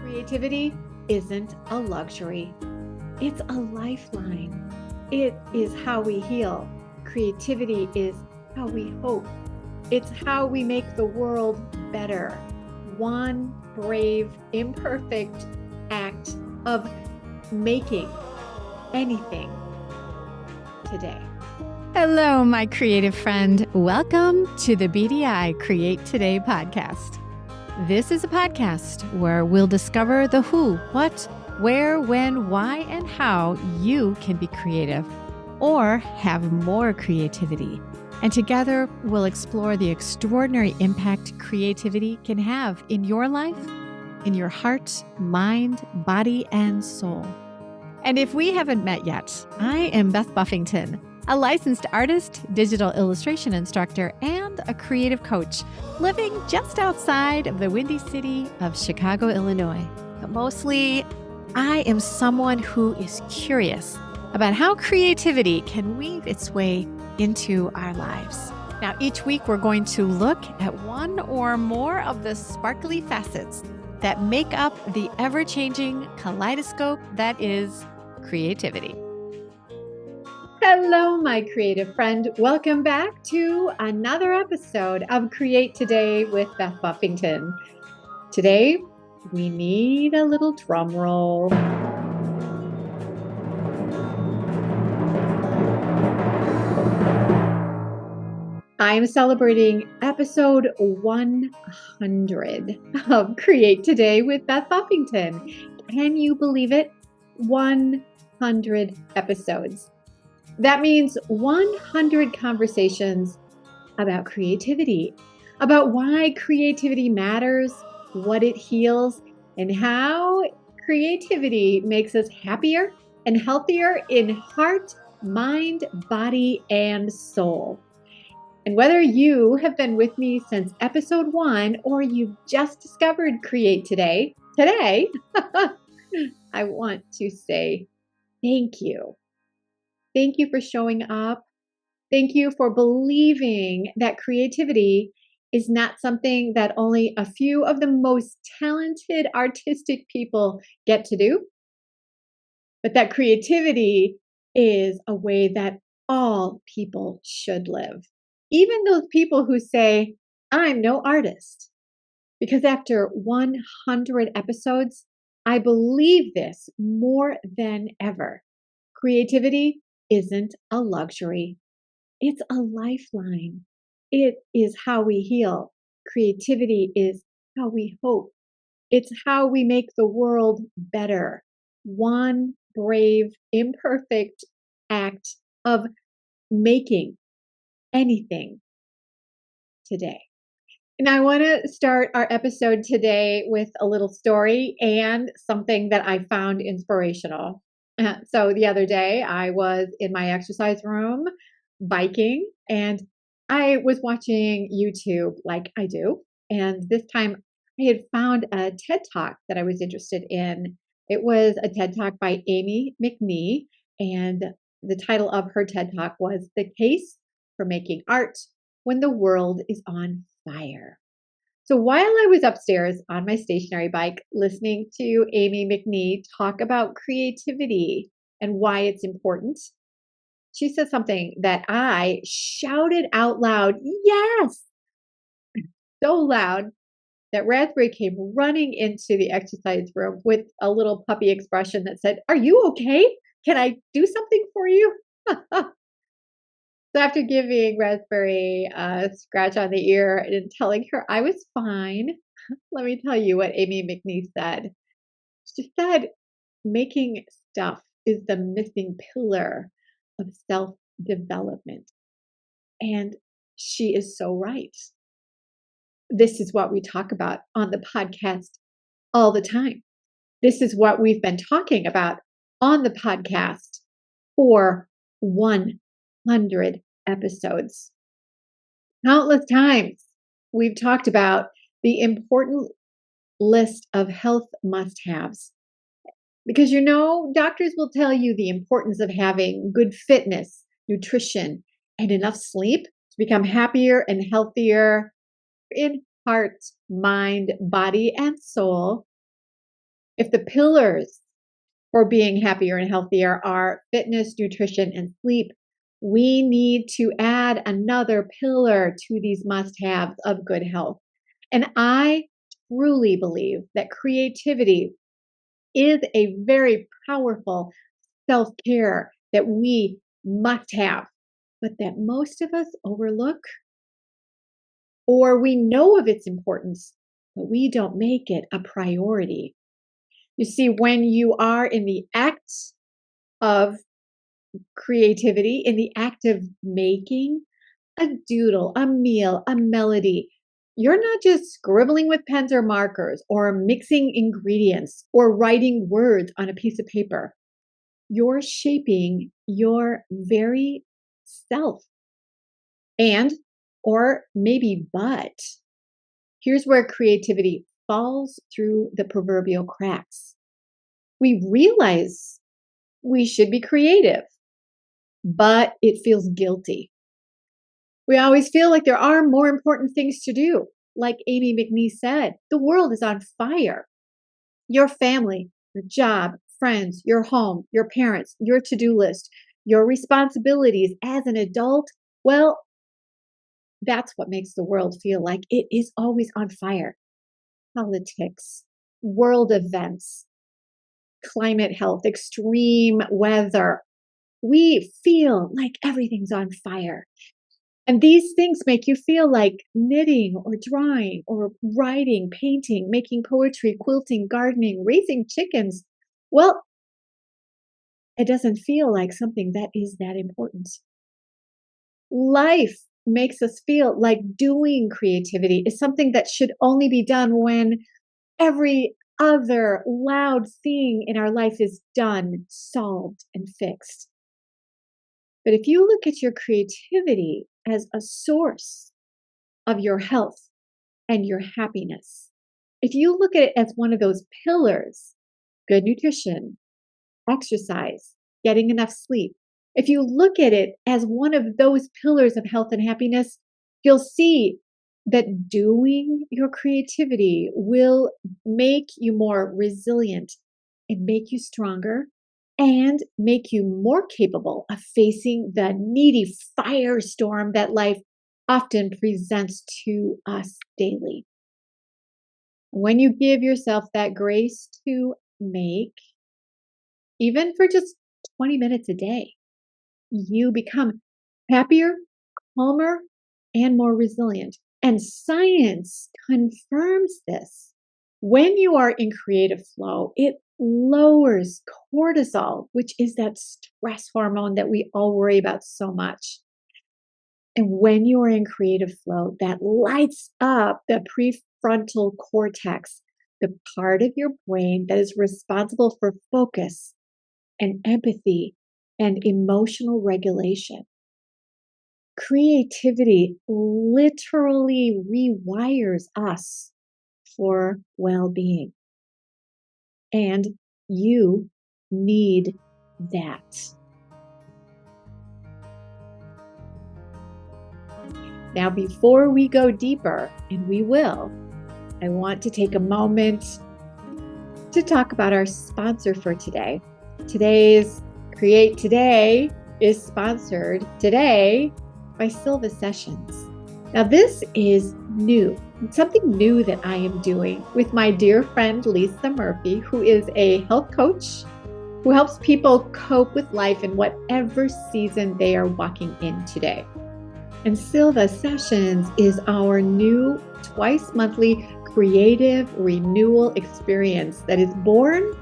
Creativity isn't a luxury. It's a lifeline. It is how we heal. Creativity is how we hope. It's how we make the world better. One brave, imperfect act of making anything today. Hello, my creative friend. Welcome to the BDI Create Today podcast. This is a podcast where we'll discover the who, what, where, when, why, and how you can be creative or have more creativity. And together, we'll explore the extraordinary impact creativity can have in your life, in your heart, mind, body, and soul. And if we haven't met yet, I am Beth Buffington, a licensed artist, digital illustration instructor, and a creative coach living just outside of the windy city of Chicago, Illinois. But mostly, I am someone who is curious about how creativity can weave its way into our lives. Now, each week we're going to look at one or more of the sparkly facets that make up the ever-changing kaleidoscope that is creativity. Hello, my creative friend. Welcome back to another episode of Create Today with Beth Buffington. Today, we need a little drum roll. I am celebrating episode 100 of Create Today with Beth Buffington. Can you believe it? 100 episodes. That means 100 conversations about creativity, about why creativity matters, what it heals, and how creativity makes us happier and healthier in heart, mind, body, and soul. And whether you have been with me since episode 1 or you've just discovered Create today, I want to say thank you. Thank you for showing up. Thank you for believing that creativity is not something that only a few of the most talented artistic people get to do, but that creativity is a way that all people should live. Even those people who say, I'm no artist. Because after 100 episodes, I believe this more than ever. Creativity isn't a luxury. It's a lifeline. It is how we heal. Creativity is how we hope. It's how we make the world better. One brave, imperfect act of making anything today. And I want to start our episode today with a little story and something that I found inspirational. So the other day I was in my exercise room biking and I was watching YouTube like I do. And this time I had found a TED Talk that I was interested in. It was a TED Talk by Amy McNee. And the title of her TED Talk was The Case for Making Art When the World is on Fire. So while I was upstairs on my stationary bike listening to Amy McNee talk about creativity and why it's important, she said something that I shouted out loud, yes, so loud that Raspberry came running into the exercise room with a little puppy expression that said, are you okay? Can I do something for you? So after giving Raspberry a scratch on the ear and telling her I was fine, let me tell you what Amy McNee said. She said, making stuff is the missing pillar of self-development. And she is so right. This is what we talk about on the podcast all the time. This is what we've been talking about on the podcast for 100 episodes. Countless times we've talked about the important list of health must-haves. Because doctors will tell you the importance of having good fitness, nutrition, and enough sleep to become happier and healthier in heart, mind, body, and soul. If the pillars for being happier and healthier are fitness, nutrition, and sleep, we need to add another pillar to these must-haves of good health. And I truly believe that creativity is a very powerful self-care that we must have, but that most of us overlook, or we know of its importance, but we don't make it a priority. You see, when you are in the act of creativity, in the act of making a doodle, a meal, a melody, you're not just scribbling with pens or markers or mixing ingredients or writing words on a piece of paper. You're shaping your very self. And, or maybe, but, here's where creativity falls through the proverbial cracks. We realize we should be creative, but it feels guilty. We always feel like there are more important things to do. Like Amy McNee said, the world is on fire. Your family, your job, friends, your home, your parents, your to-do list, your responsibilities as an adult, well, that's what makes the world feel like it is always on fire. Politics, world events, climate health, extreme weather. We feel like everything's on fire. And these things make you feel like knitting or drawing or writing, painting, making poetry, quilting, gardening, raising chickens. Well, it doesn't feel like something that is that important. Life makes us feel like doing creativity is something that should only be done when every other loud thing in our life is done, solved, and fixed. But if you look at your creativity as a source of your health and your happiness, if you look at it as one of those pillars, good nutrition, exercise, getting enough sleep, if you look at it as one of those pillars of health and happiness, you'll see that doing your creativity will make you more resilient and make you stronger and make you more capable of facing the needy firestorm that life often presents to us daily. When you give yourself that grace to make, even for just 20 minutes a day, you become happier, calmer, and more resilient. And science confirms this. When you are in creative flow, it lowers cortisol, which is that stress hormone that we all worry about so much. And when you are in creative flow, that lights up the prefrontal cortex, the part of your brain that is responsible for focus and empathy and emotional regulation. Creativity literally rewires us for well-being. And you need that. Now, before we go deeper, and we will, I want to take a moment to talk about our sponsor for today. Today's Create.today is sponsored today by Sylva Sessions. Now, this is new. It's something new that I am doing with my dear friend Lisa Murphy, who is a health coach who helps people cope with life in whatever season they are walking in today. And Sylva Sessions is our new twice monthly creative renewal experience that is born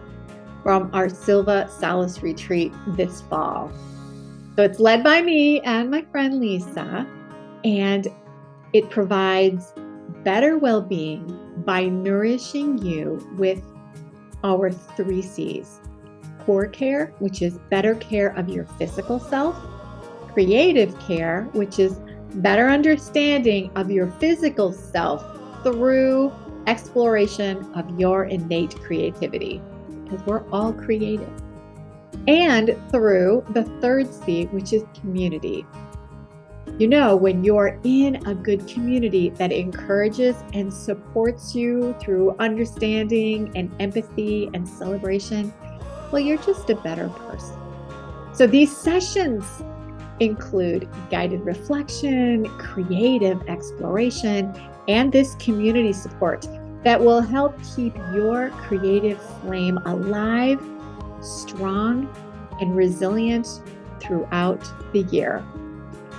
from our Sylva Solace Retreat this fall. So it's led by me and my friend Lisa, and it provides better well-being by nourishing you with our 3 C's. Core care, which is better care of your physical self. Creative care, which is better understanding of your physical self through exploration of your innate creativity, because we're all creative. And through the 3rd C, which is community. You know, when you're in a good community that encourages and supports you through understanding and empathy and celebration, well, you're just a better person. So these sessions include guided reflection, creative exploration, and this community support that will help keep your creative flame alive, strong, and resilient throughout the year.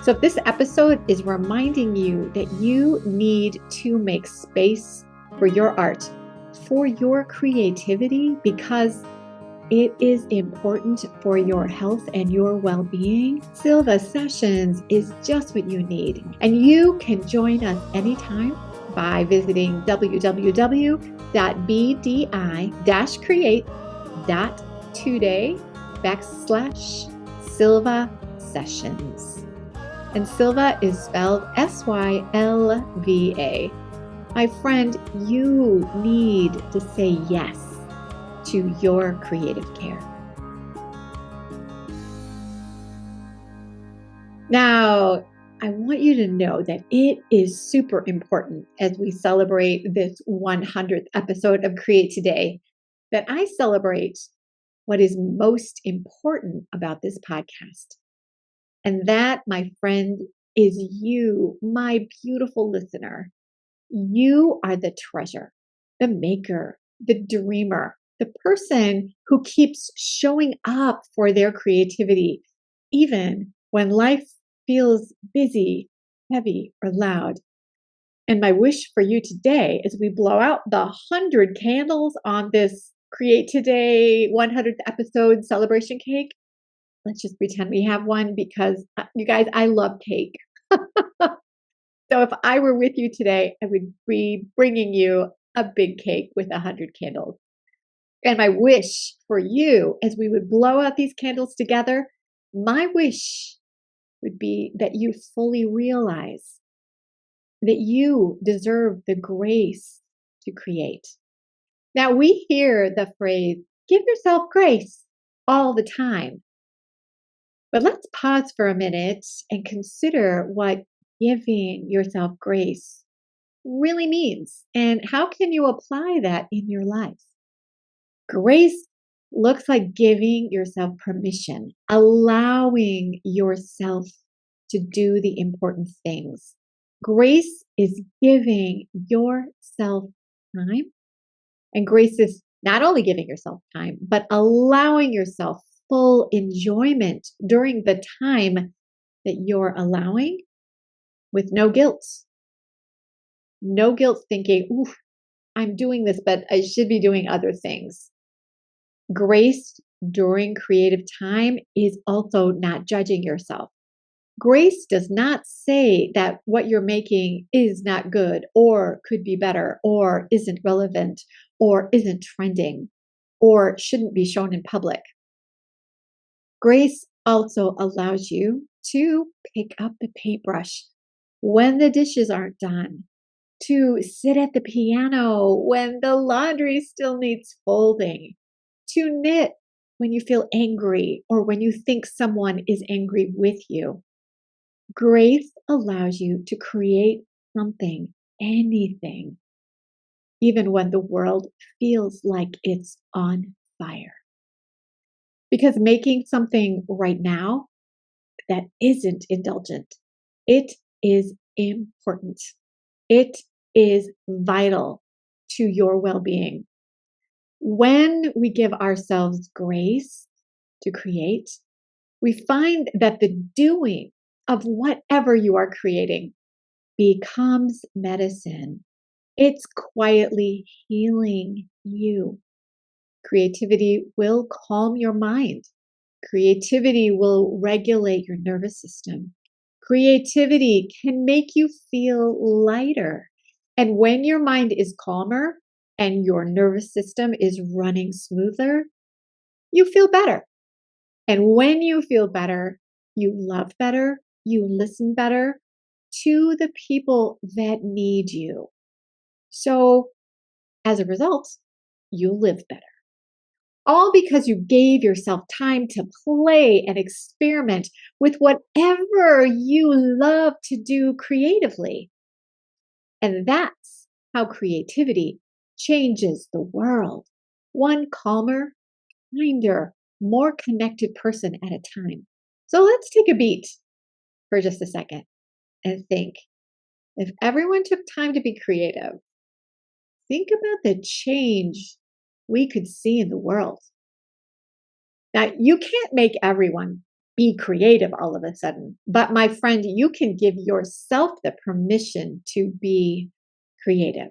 So if this episode is reminding you that you need to make space for your art, for your creativity, because it is important for your health and your well-being, Sylva Sessions is just what you need. And you can join us anytime by visiting www.bdi-create.today/Sylva Sessions. And Sylva is spelled Sylva. My friend, you need to say yes to your creative care. Now, I want you to know that it is super important as we celebrate this 100th episode of Create Today, that I celebrate what is most important about this podcast. And that, my friend, is you, my beautiful listener. You are the treasure, the maker, the dreamer, the person who keeps showing up for their creativity, even when life feels busy, heavy, or loud. And my wish for you today, as we blow out the 100 candles on this Create Today 100th episode celebration cake, let's just pretend we have one, because you guys, I love cake. So if I were with you today, I would be bringing you a big cake with 100 candles. And my wish for you, as we would blow out these candles together, my wish would be that you fully realize that you deserve the grace to create. Now, we hear the phrase, give yourself grace, all the time. But let's pause for a minute and consider what giving yourself grace really means, and how can you apply that in your life? Grace looks like giving yourself permission, allowing yourself to do the important things. Grace is giving yourself time, and grace is not only giving yourself time, but allowing yourself full enjoyment during the time that you're allowing, with no guilt. No guilt thinking, ooh, I'm doing this, but I should be doing other things. Grace during creative time is also not judging yourself. Grace does not say that what you're making is not good, or could be better, or isn't relevant, or isn't trending, or shouldn't be shown in public. Grace also allows you to pick up the paintbrush when the dishes aren't done, to sit at the piano when the laundry still needs folding, to knit when you feel angry or when you think someone is angry with you. Grace allows you to create something, anything, even when the world feels like it's on fire. Because making something right now that isn't indulgent, it is important. It is vital to your well-being. When we give ourselves grace to create, we find that the doing of whatever you are creating becomes medicine. It's quietly healing you. Creativity will calm your mind. Creativity will regulate your nervous system. Creativity can make you feel lighter. And when your mind is calmer and your nervous system is running smoother, you feel better. And when you feel better, you love better, you listen better to the people that need you. So as a result, you live better. all because you gave yourself time to play and experiment with whatever you love to do creatively. And that's how creativity changes the world, one calmer, kinder, more connected person at a time. So let's take a beat for just a second and think, if everyone took time to be creative, think about the change we could see in the world. Now, you can't make everyone be creative all of a sudden, but my friend, you can give yourself the permission to be creative.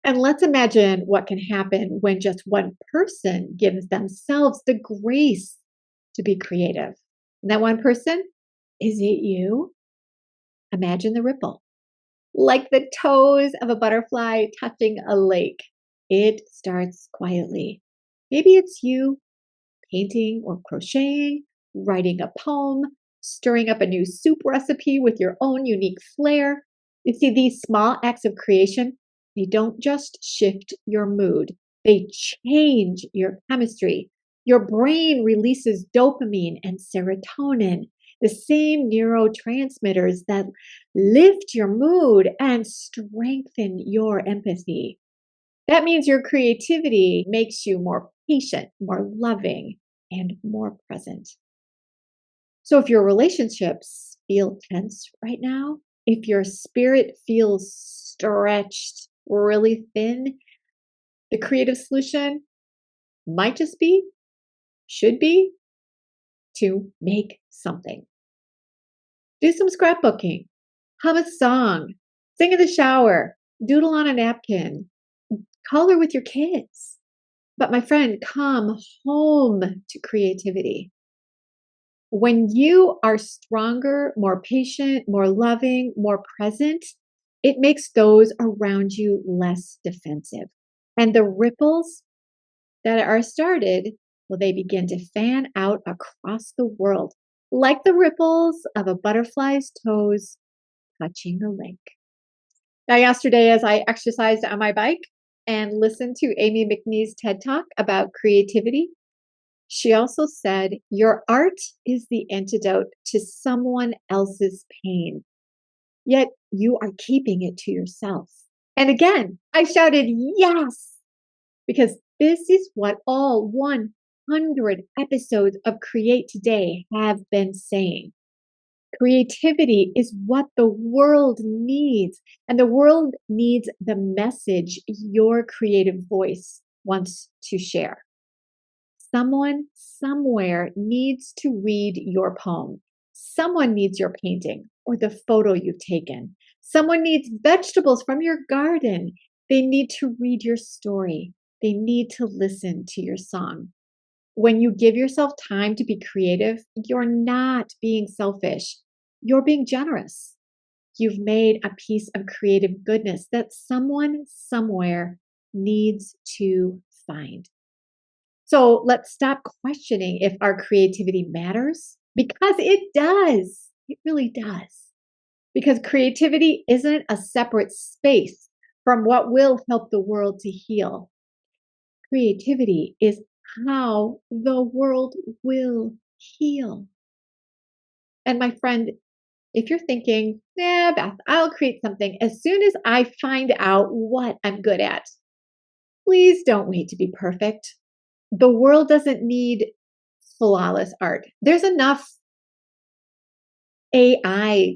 And let's imagine what can happen when just one person gives themselves the grace to be creative. And that one person, is it you? Imagine the ripple, like the toes of a butterfly touching a lake. It starts quietly. Maybe it's you painting or crocheting, writing a poem, stirring up a new soup recipe with your own unique flair. You see, these small acts of creation, they don't just shift your mood, they change your chemistry. Your brain releases dopamine and serotonin, the same neurotransmitters that lift your mood and strengthen your empathy. That means your creativity makes you more patient, more loving, and more present. So if your relationships feel tense right now, if your spirit feels stretched really thin, the creative solution might just be, should be, to make something. Do some scrapbooking, hum a song, sing in the shower, doodle on a napkin, color with your kids. But my friend, come home to creativity. When you are stronger, more patient, more loving, more present, it makes those around you less defensive. And the ripples that are started, well, they begin to fan out across the world, like the ripples of a butterfly's toes touching a lake. Now, yesterday, as I exercised on my bike and listened to Amy McNee's TED Talk about creativity, she also said, your art is the antidote to someone else's pain, yet you are keeping it to yourself. And again, I shouted, yes, because this is what all 100 episodes of Create Today have been saying. Creativity is what the world needs, and the world needs the message your creative voice wants to share. Someone somewhere needs to read your poem. Someone needs your painting or the photo you've taken. Someone needs vegetables from your garden. They need to read your story. They need to listen to your song. When you give yourself time to be creative, you're not being selfish. You're being generous. You've made a piece of creative goodness that someone somewhere needs to find. So let's stop questioning if our creativity matters, because it does. It really does. Because creativity isn't a separate space from what will help the world to heal. Creativity is how the world will heal. And my friend, if you're thinking, Beth, I'll create something as soon as I find out what I'm good at, please don't wait to be perfect. The world doesn't need flawless art. There's enough AI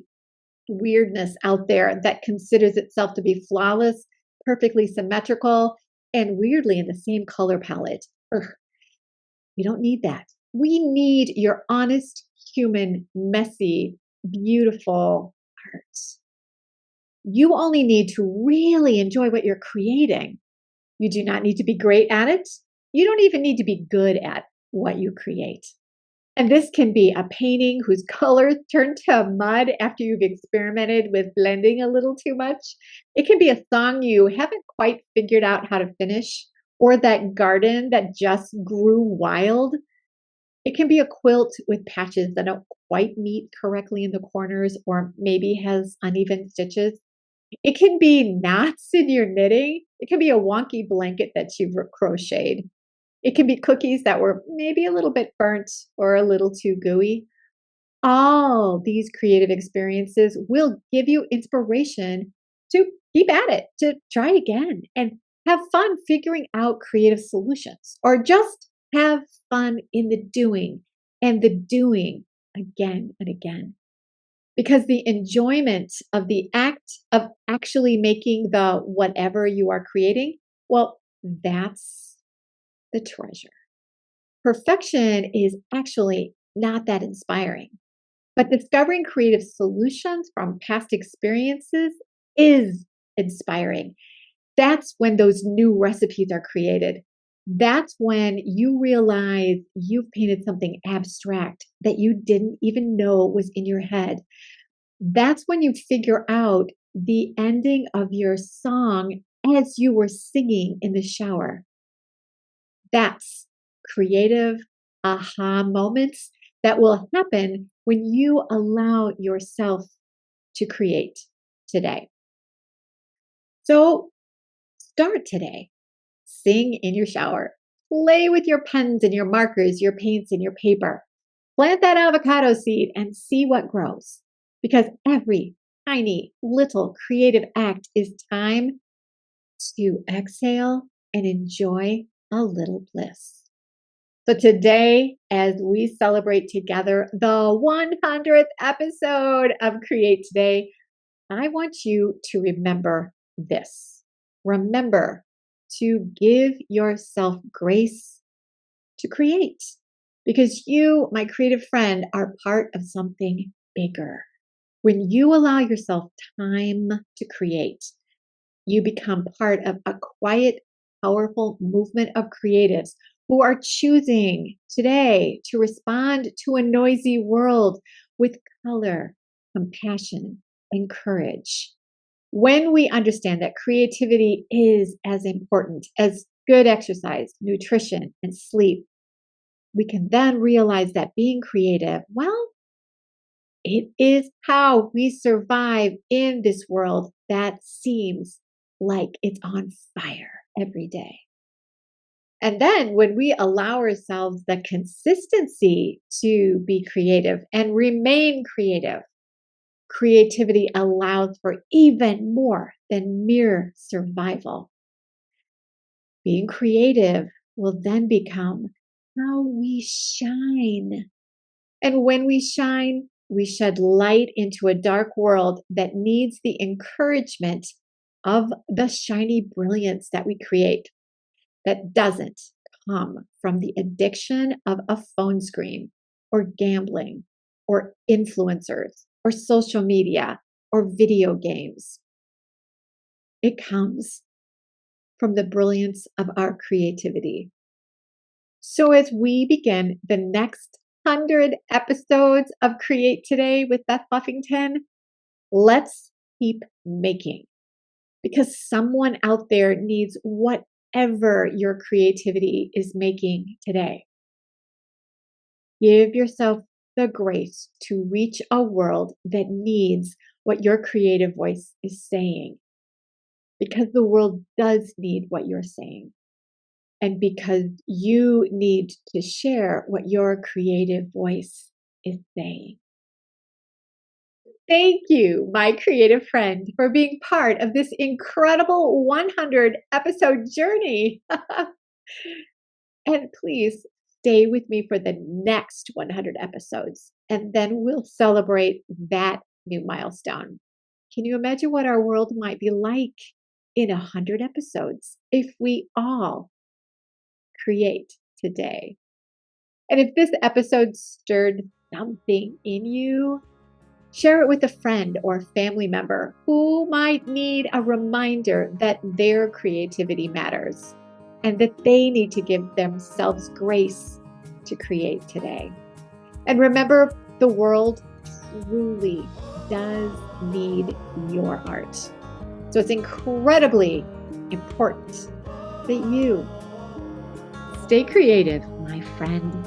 weirdness out there that considers itself to be flawless, perfectly symmetrical, and weirdly in the same color palette. Ugh. We don't need that. We need your honest, human, messy, beautiful art. You only need to really enjoy what you're creating. You do not need to be great at it. You don't even need to be good at what you create. And this can be a painting whose colors turn to mud after you've experimented with blending a little too much. It can be a song you haven't quite figured out how to finish, or that garden that just grew wild. It can be a quilt with patches that don't quite meet correctly in the corners, or maybe has uneven stitches. It can be knots in your knitting. It can be a wonky blanket that you've crocheted. It can be cookies that were maybe a little bit burnt or a little too gooey. All these creative experiences will give you inspiration to keep at it, to try again and have fun figuring out creative solutions, or just have fun in the doing and the doing again and again. Because the enjoyment of the act of actually making the whatever you are creating, well, that's the treasure. Perfection is actually not that inspiring, but discovering creative solutions from past experiences is inspiring. That's when those new recipes are created. That's when you realize you've painted something abstract that you didn't even know was in your head. That's when you figure out the ending of your song as you were singing in the shower. That's creative aha moments that will happen when you allow yourself to create today. So start today. Sing in your shower. Play with your pens and your markers, your paints and your paper. Plant that avocado seed and see what grows. Because every tiny little creative act is time to exhale and enjoy a little bliss. So today, as we celebrate together the 100th episode of Create Today, I want you to remember this. Remember to give yourself grace to create, because you, my creative friend, are part of something bigger. When you allow yourself time to create, you become part of a quiet, powerful movement of creatives who are choosing today to respond to a noisy world with color, compassion, and courage. When we understand that creativity is as important as good exercise, nutrition, and sleep, we can then realize that being creative, well, it is how we survive in this world that seems like it's on fire every day. And then when we allow ourselves the consistency to be creative and remain creative, creativity allows for even more than mere survival. Being creative will then become how we shine. And when we shine, we shed light into a dark world that needs the encouragement of the shiny brilliance that we create, that doesn't come from the addiction of a phone screen or gambling or influencers or social media or video games. It comes from the brilliance of our creativity. So as we begin the next 100 episodes of Create Today with Beth Buffington, let's keep making, because someone out there needs whatever your creativity is making today. Give yourself the grace to reach a world that needs what your creative voice is saying, because the world does need what you're saying, and because you need to share what your creative voice is saying. Thank you, my creative friend, for being part of this incredible 100 episode journey. And please stay with me for the next 100 episodes, and then we'll celebrate that new milestone. Can you imagine what our world might be like in 100 episodes if we all create today? And if this episode stirred something in you, share it with a friend or family member who might need a reminder that their creativity matters and that they need to give themselves grace to create today. And remember, the world truly does need your art. So it's incredibly important that you stay creative, my friend.